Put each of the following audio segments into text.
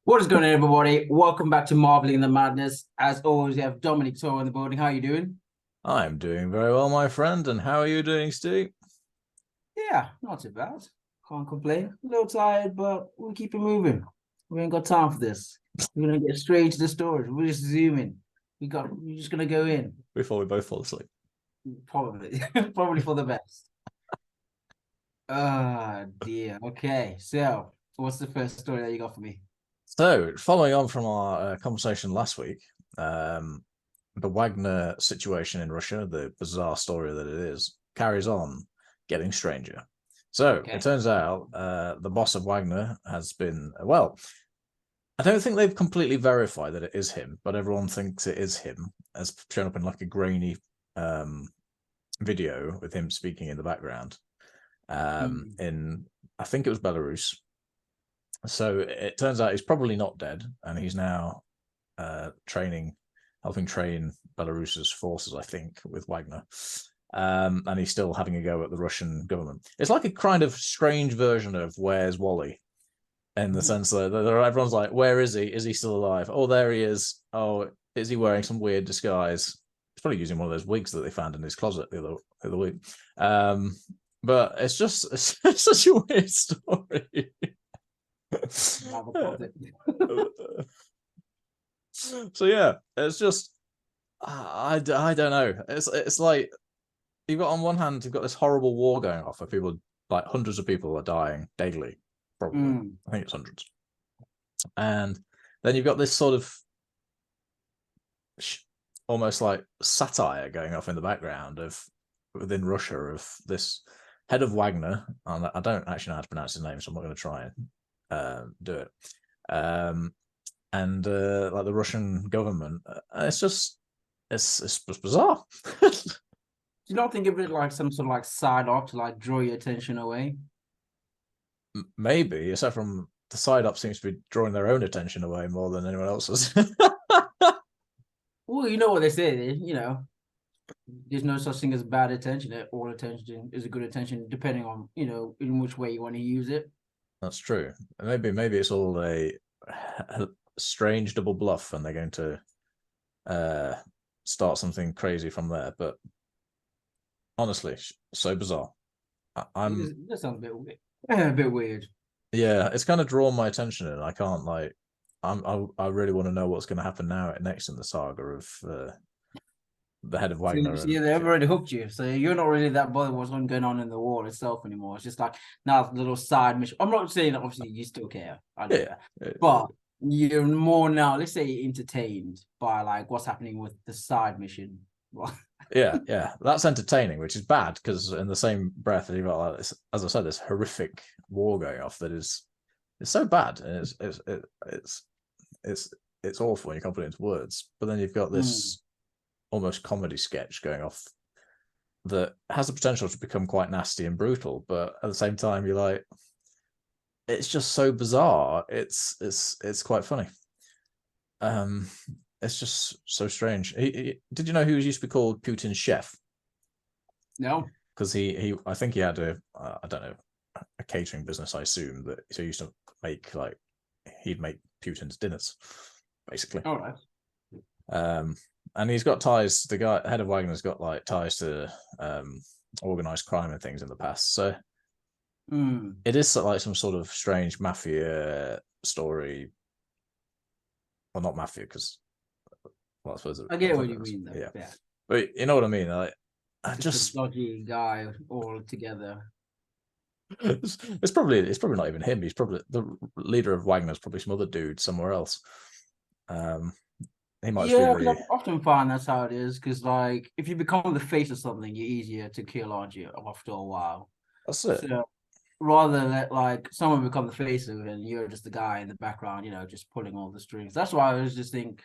What is going on, everybody? Welcome back to Marveling the Madness. As always, we have Dominic Toro in the building. How are you doing? I'm doing very well, my friend. And how are you doing, Steve? Yeah, not too bad. Can't complain. A little tired, but we'll keep it moving. We ain't got time for this. We're gonna get straight into the story. We're just zooming. We're just gonna go in. Before we both fall asleep. Probably. Probably for the best. Ah, dear. Okay, so what's the first story that you got for me? So, following on from our conversation last week, the Wagner situation in Russia, the bizarre story that it is, carries on getting stranger. So, Okay. it turns out the boss of Wagner has been, well, I don't think they've completely verified that it is him, but everyone thinks it is him, as shown up in like a grainy video with him speaking in the background. In I think it was Belarus. So it turns out he's probably not dead, and he's now helping train Belarus's forces, I think, with Wagner. And he's still having a go at the Russian government. It's like a kind of strange version of Where's Wally, in the sense that everyone's like, where is he? Is he still alive? Oh, there he is. Oh, is he wearing some weird disguise? He's probably using one of those wigs that they found in his closet the other week. But it's just it's such a weird story. So yeah, it's just I don't know. It's like you've got on one hand you've got this horrible war going off where people, like hundreds of people, are dying daily, probably. I think it's hundreds. And then you've got this sort of almost like satire going off in the background of within Russia of this head of Wagner, and I don't actually know how to pronounce his name, so I'm not going to try and do it. And like the Russian government, it's just it's bizarre. Do you not think of it like some sort of like side op to like draw your attention away? Maybe, except from the side up seems to be drawing their own attention away more than anyone else's. Well, you know what they say, there's no such thing as bad attention. All attention is a good attention, depending on, in which way you want to use it. That's true. Maybe it's all a strange double bluff, and they're going to start something crazy from there. But honestly, so bizarre. That sounds a bit weird. Yeah, it's kind of drawn my attention, and I can't like. I really want to know what's going to happen next in the saga of the head of Wagner. So, yeah, they've already hooked you, so you're not really that bothered what's going on in the war itself anymore. It's just like now little side mission. I'm not saying that obviously you still care, I know that, but you're more now, let's say, entertained by like what's happening with the side mission. yeah, that's entertaining, which is bad because in the same breath that you've got like this, as I said, this horrific war going off that is so bad, and it's awful, and you can't put it into words. But then you've got this almost comedy sketch going off that has the potential to become quite nasty and brutal, but at the same time you're like, it's just so bizarre. It's quite funny. It's just so strange. Did you know he was used to be called Putin's chef? No, because he I think he had I don't know, a catering business, I assume, that so he used to make he'd make Putin's dinners, basically. all right. And he's got ties. The guy head of Wagner's got like ties to organized crime and things in the past. So it is like some sort of strange mafia story. Well, not mafia, because I suppose I get what you mean, though. Yeah, but you know what I mean. Like, I just a dodgy guy all together. It's probably not even him. He's probably the leader of Wagner's. Probably some other dude somewhere else. He might. Yeah, because I often find that's how it is. Because like, if you become the face of something, you're easier to kill, aren't you? After a while. That's it. So rather than let like someone become the face of it, and you're just the guy in the background, just pulling all the strings. That's why I was just think,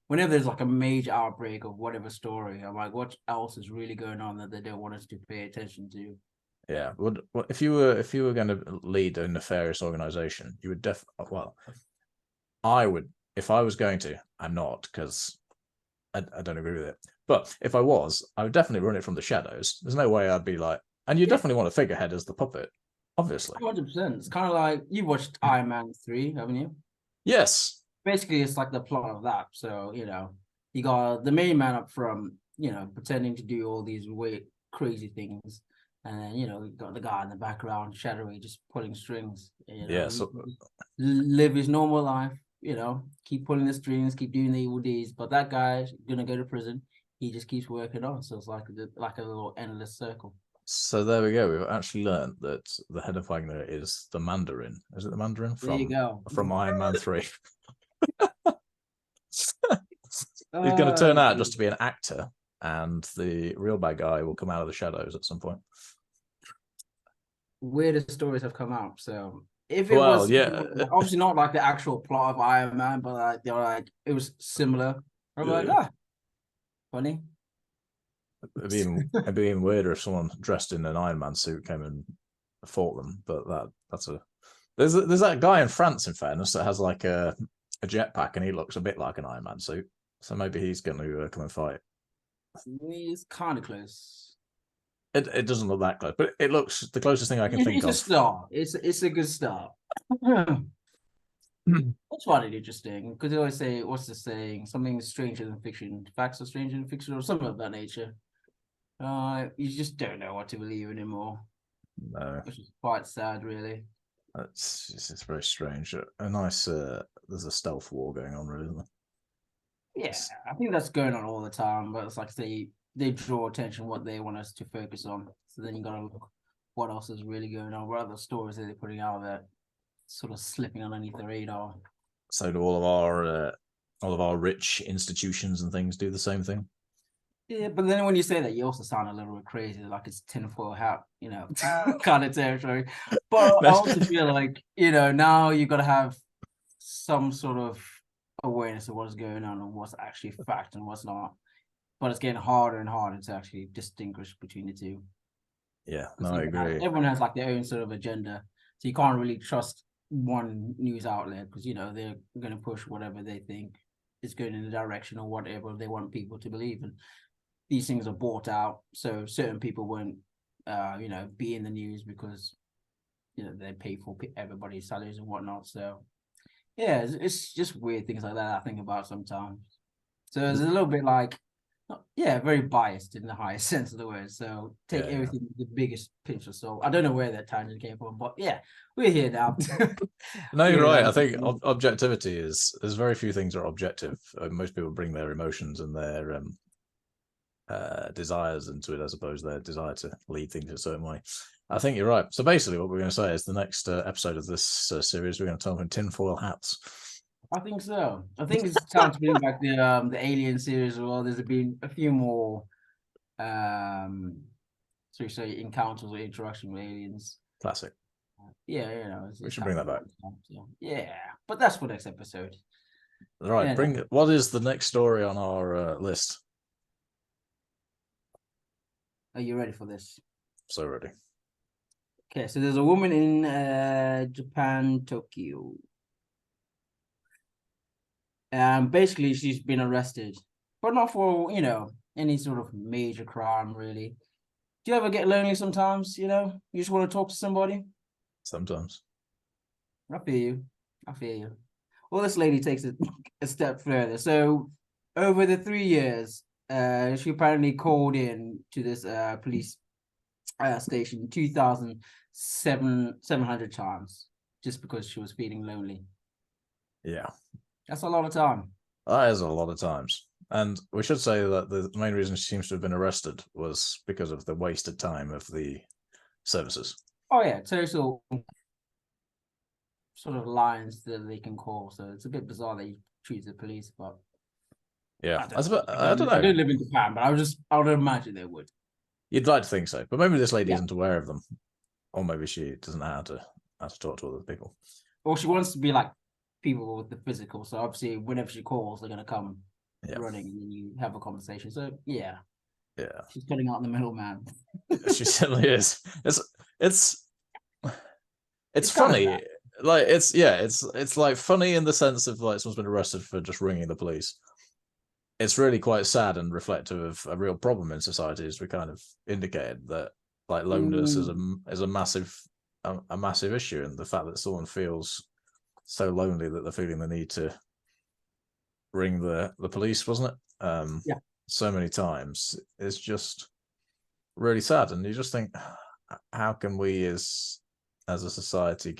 whenever there's like a major outbreak of whatever story, I'm like, what else is really going on that they don't want us to pay attention to? Yeah. Well, if you were going to lead a nefarious organization, you would I would, if I was going to. I'm not, because I don't agree with it. But if I was, I would definitely run it from the shadows. There's no way I'd be like, and you definitely want a figurehead as the puppet, obviously. 100%. It's kind of like you watched Iron Man 3, haven't you? Yes. Basically, it's like the plot of that. So, you got the main man up front, pretending to do all these weird, crazy things. And then, you got the guy in the background, shadowy, just pulling strings. Yeah. So Live his normal life, keep pulling the strings, keep doing the evil deeds. But that guy's going to go to prison. He just keeps working on. So it's like a little endless circle. So there we go. We've actually learned that the head of Wagner is the Mandarin. Is it the Mandarin There you go. from Iron Man 3? He's going to turn out just to be an actor, and the real bad guy will come out of the shadows at some point. Weirdest stories have come out. So if it was, obviously not like the actual plot of Iron Man, but like they're like it was similar. I'm like, funny. It'd be even weirder if someone dressed in an Iron Man suit came and fought them. But there's that guy in France, in fairness, that has like a jetpack, and he looks a bit like an Iron Man suit. So maybe he's going to come and fight. He's kind of close. It doesn't look that close, but it looks the closest thing I can think of. It's a start. It's a good start. That's quite interesting because they always say, what's the saying? Something stranger than fiction. Facts are stranger than fiction, or something of that nature. You just don't know what to believe anymore. No, which is quite sad, really. It's very strange. A nice there's a stealth war going on, really, isn't there? Yeah, I think that's going on all the time, but it's like they draw attention what they want us to focus on. So then you gotta look what else is really going on, what other stories are they putting out that sort of slipping underneath the radar. So do all of our rich institutions and things do the same thing? Yeah, but then when you say that, you also sound a little bit crazy, like it's tinfoil hat, kind of territory. But I also feel like, now you got to have some sort of awareness of what's going on and what's actually fact and what's not. But it's getting harder and harder to actually distinguish between the two. Yeah, no, I agree. Everyone has like their own sort of agenda, so you can't really trust one news outlet because they're going to push whatever they think is going in the direction or whatever they want people to believe. And these things are bought out, so certain people won't, be in the news because they pay for everybody's salaries and whatnot. So yeah, it's just weird things like that I think about sometimes. So it's a little bit like, very biased in the highest sense of the word. So take everything with the biggest pinch of salt. I don't know where that tangent came from, but yeah, we're here now. No, you're right. I think objectivity there's very few things that are objective. Most people bring their emotions and their desires into it, I suppose, their desire to lead things a certain way. I think you're right. So basically what we're going to say is the next episode of this series, we're going to talk about tinfoil hats. I think so. I think it's time to bring back the Alien series as well. There's been a few more encounters or interaction with aliens. Classic. Yeah, we should bring that back. Yeah, but that's for next episode. All right, what is the next story on our list? Are you ready for this? So ready. Okay, so there's a woman in Japan, Tokyo. Basically, she's been arrested, but not for, any sort of major crime, really. Do you ever get lonely sometimes, you just want to talk to somebody? Sometimes. I feel you. Well, this lady takes it a step further. So over the 3 years, she apparently called in to this police station 2,700 times just because she was feeling lonely. Yeah. That's a lot of time. That is a lot of times. And we should say that the main reason she seems to have been arrested was because of the wasted time of the services. Oh, yeah. Total sort of lines that they can call. So it's a bit bizarre that you choose the police, but yeah, I don't know. I don't live in Japan, but I would imagine they would. You'd like to think so, but maybe this lady isn't aware of them, or maybe she doesn't know how to talk to other people. Or she wants to be like people with the physical. So obviously, whenever she calls, they're gonna come running, and then you have a conversation. So yeah, she's cutting out the middleman. She certainly is. It's funny. Like it's like funny in the sense of like someone's been arrested for just ringing the police. It's really quite sad and reflective of a real problem in society, as we kind of indicated, that like loneliness is a massive issue, and the fact that someone feels so lonely that they're feeling the need to ring the police, wasn't it? Yeah. So many times. It's just really sad, and you just think, how can we as a society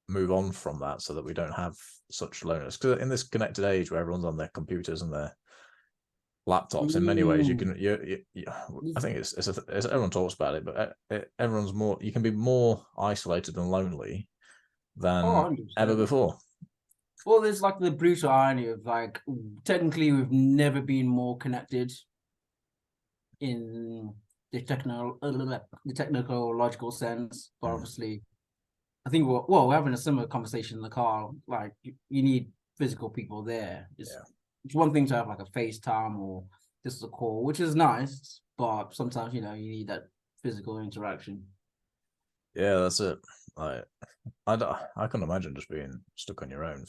move on from that so that we don't have such loneliness? Because in this connected age where everyone's on their computers and their laptops, in many ways, you can. I think it's everyone talks about it, but everyone's more. You can be more isolated and lonely than ever before. Well, there's like the brutal irony of like, technically we've never been more connected in the technological sense, but obviously I think we're having a similar conversation in the car. Like you need physical people there. It's one thing to have like a FaceTime or just a call, which is nice, but sometimes you need that physical interaction. Yeah, that's it. Like I couldn't imagine just being stuck on your own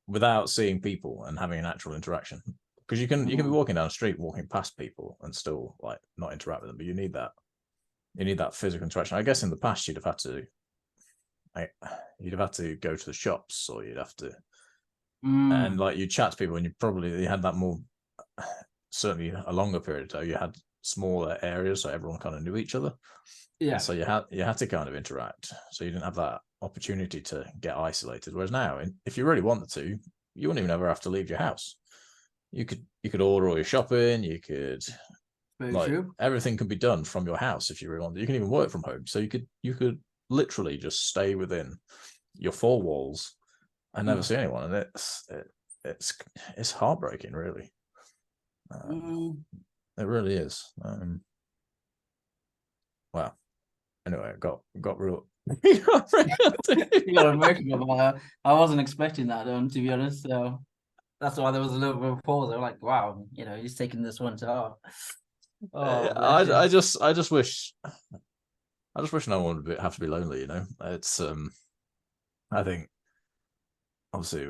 without seeing people and having an actual interaction. Because you can be walking down the street, walking past people, and still like not interact with them. But you need that physical interaction. I guess in the past you'd have had to go to the shops, or you'd have to and like you chat to people, and you had that more, certainly a longer period of time. You had smaller areas, so everyone kind of knew each other. Yeah. And so you had to kind of interact. So you didn't have that opportunity to get isolated. Whereas now, if you really wanted to, you wouldn't even ever have to leave your house. You could order all your shopping. You could everything can be done from your house if you really want. You can even work from home. So you could literally just stay within your four walls and never see anyone. And it's heartbreaking, really. It really is. Wow. Anyway, got real. You got emotional about that. I wasn't expecting that, to be honest. So that's why there was a little bit of pause. I'm like, wow, he's taking this one to heart. I just wish no one would have to be lonely. It's I think obviously,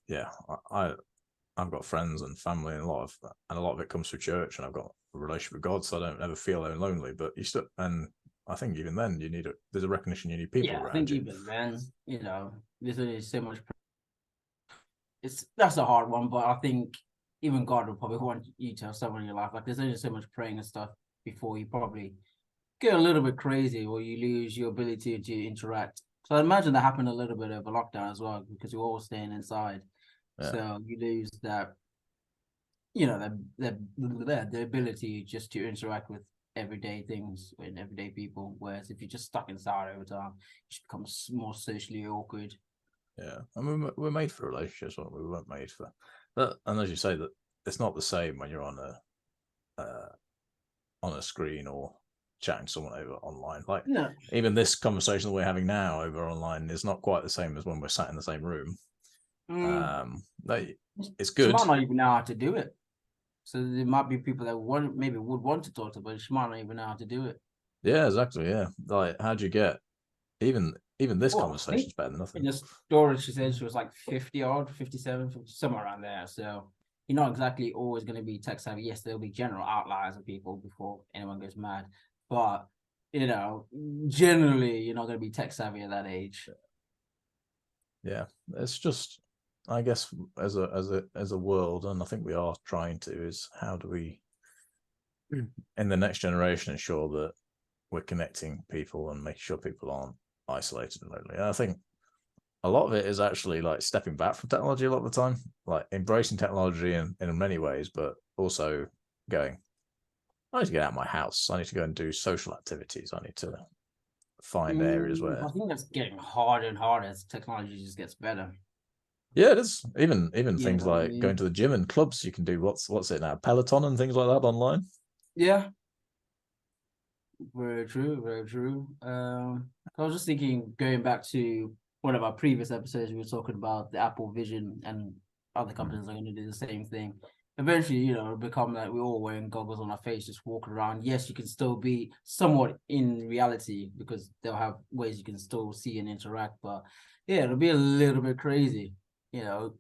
yeah, I've got friends and family, and a lot of it comes through church, and I've got a relationship with God, so I don't ever feel lonely. But you still, and I think even then there's a recognition you need people around you. I think even then, there's only so much. That's a hard one, but I think even God would probably want you to have someone in your life. Like there's only so much praying and stuff before you probably get a little bit crazy, or you lose your ability to interact. So I imagine that happened a little bit over lockdown as well, because we're all staying inside. Yeah. So you lose that, the ability just to interact with everyday things and everyday people. Whereas if you're just stuck inside over time, you just become more socially awkward. Yeah, I mean, we're made for relationships, aren't we? We weren't made for that. And as you say, that it's not the same when you're on a screen or chatting to someone over online. Like even this conversation that we're having now over online is not quite the same as when we're sat in the same room. It's good. She might not even know how to do it. So there might be people that would want to talk to, but she might not even know how to do it. Yeah, exactly. Yeah, like how'd you get even this conversation is better than nothing. In the story, she said she was like 50 odd, 57, somewhere around there. So you're not exactly always going to be tech savvy. Yes, there'll be general outliers of people before anyone goes mad, but generally you're not going to be tech savvy at that age. Yeah, it's just, I guess, as a world, and I think we are trying to, is how do we in the next generation ensure that we're connecting people and making sure people aren't isolated and lonely. And I think a lot of it is actually like stepping back from technology a lot of the time, like embracing technology in many ways, but also going, I need to get out of my house. I need to go and do social activities. I need to find areas where. I think that's getting harder and harder as technology just gets better. Yeah, it is. Even things like going to the gym and clubs, you can do what's it now, Peloton and things like that online. Yeah. Very true, very true. I was just thinking, going back to one of our previous episodes, we were talking about the Apple Vision, and other companies are going to do the same thing. Eventually, it'll become like we're all wearing goggles on our face, just walking around. Yes, you can still be somewhat in reality because they'll have ways you can still see and interact, but yeah, it'll be a little bit crazy, So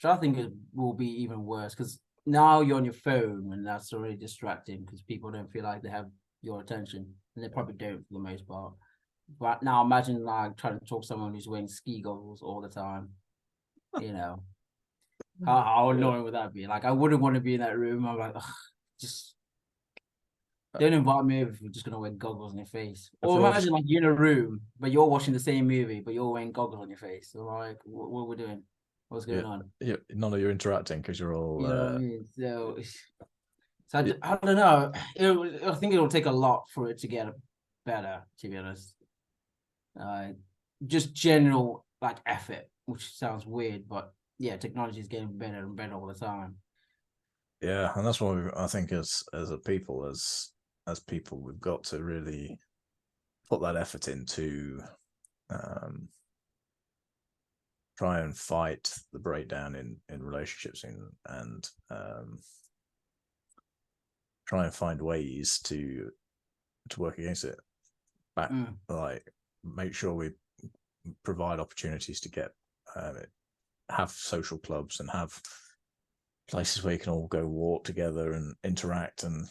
I think it will be even worse because now you're on your phone, and that's already distracting because people don't feel like they have your attention, and they probably don't for the most part. But now imagine like trying to talk to someone who's wearing ski goggles all the time. You know, how annoying would that be? Like, I wouldn't want to be in that room. I'm like, ugh, just don't invite me if you're just gonna wear goggles on your face. Or imagine like you're in a room, but you're watching the same movie, but you're wearing goggles on your face. So like, what are we doing? What's going on? None of you interacting because you're all. You know what I mean? So I don't know. I think it'll take a lot for it to get better. To be honest, just general like effort, which sounds weird, but yeah, technology is getting better and better all the time. Yeah, and that's why I think as a people, as people, we've got to really put that effort into try and fight the breakdown in relationships and try and find ways to work against it. Like make sure we provide opportunities to get have social clubs and have places where you can all go walk together and interact, and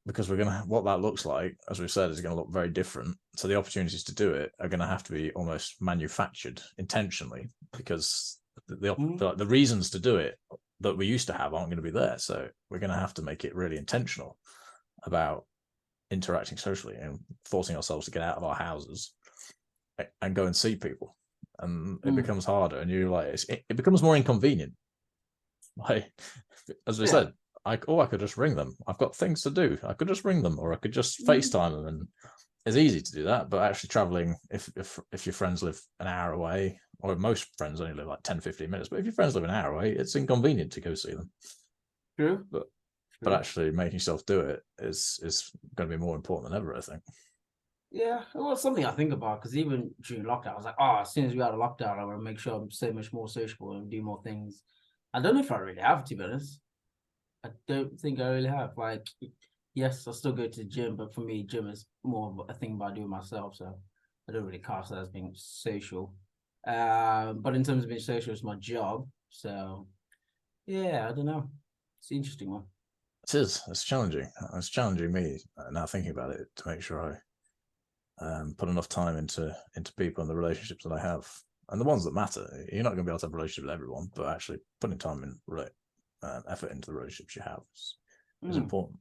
because we're gonna what that looks like, as we've said, is going to look very different. So the opportunities to do it are going to have to be almost manufactured intentionally, because the reasons to do it that we used to have aren't going to be there. So we're going to have to make it really intentional about interacting socially and forcing ourselves to get out of our houses and go and see people. And it becomes harder, and you're like, it becomes more inconvenient. Like, as we said, I could just ring them. I've got things to do. I could just ring them, or I could just FaceTime them, and it's easy to do that. But actually traveling, if your friends live an hour away, or most friends only live like 10, 15 minutes, but if your friends live an hour away, it's inconvenient to go see them. True. But actually making yourself do it is going to be more important than ever, I think. Yeah, well, something I think about, because even during lockdown, I was like, oh, as soon as we out of lockdown, I want to make sure I'm so much more sociable and do more things. I don't know if I really have, to be honest. I don't think I really have. Like, yes, I still go to the gym, but for me, gym is more of a thing about doing myself. So I don't really cast that as being social. But in terms of being social, it's my job. So yeah, I don't know. It's an interesting one. It is. It's challenging. It's challenging me now thinking about it to make sure I put enough time into people and the relationships that I have and the ones that matter. You're not going to be able to have a relationship with everyone, but actually putting time and effort into the relationships you have is important.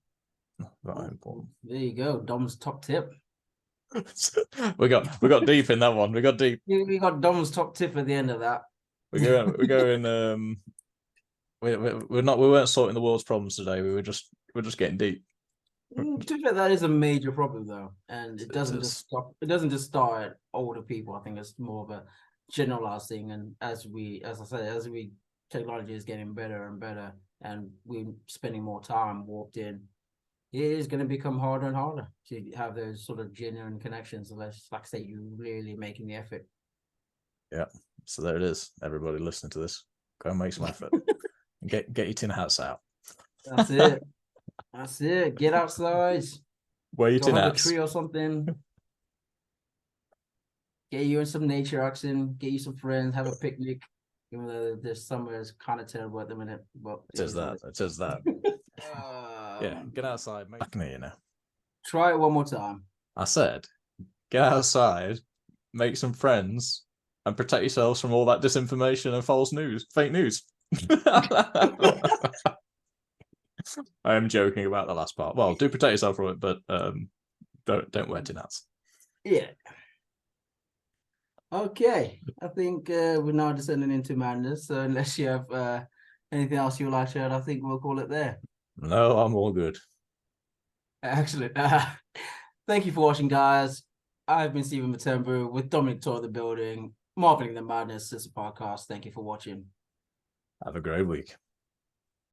Very important. There you go. Dom's top tip. we got deep in that one. We got deep. We got Dom's top tip at the end of that. We're going. We weren't sorting the world's problems today. We're just getting deep. That is a major problem though, and it doesn't just stop. It doesn't just start at older people. I think it's more of a generalized thing. And as I said, as technology is getting better and better, and we're spending more time walked in, it is going to become harder and harder to have those sort of genuine connections. Unless, like I say, you're really making the effort. Yeah. So there it is. Everybody listening to this, go and make some effort. Get your tin hats out. That's it. That's it. Get outside. Wear your tin hats. A tree or something. Get you in some nature action. Get you some friends. Have a picnic. Even though this summer is kind of terrible at the minute, but it says that. It says that. Yeah, get outside. I can hear you now. Try it one more time. I said, get outside, make some friends, and protect yourselves from all that disinformation and fake news. I am joking about the last part. Well, do protect yourself from it, but don't wear tin hats. Yeah. Okay, I think we're now descending into madness. So unless you have anything else you would like to add, I think we'll call it there. No, I'm all good. Excellent. Thank you for watching, guys. I've been Stephen Matembu with Dominic Tour the building. Marveling the Madness. It's a podcast. Thank you for watching. Have a great week.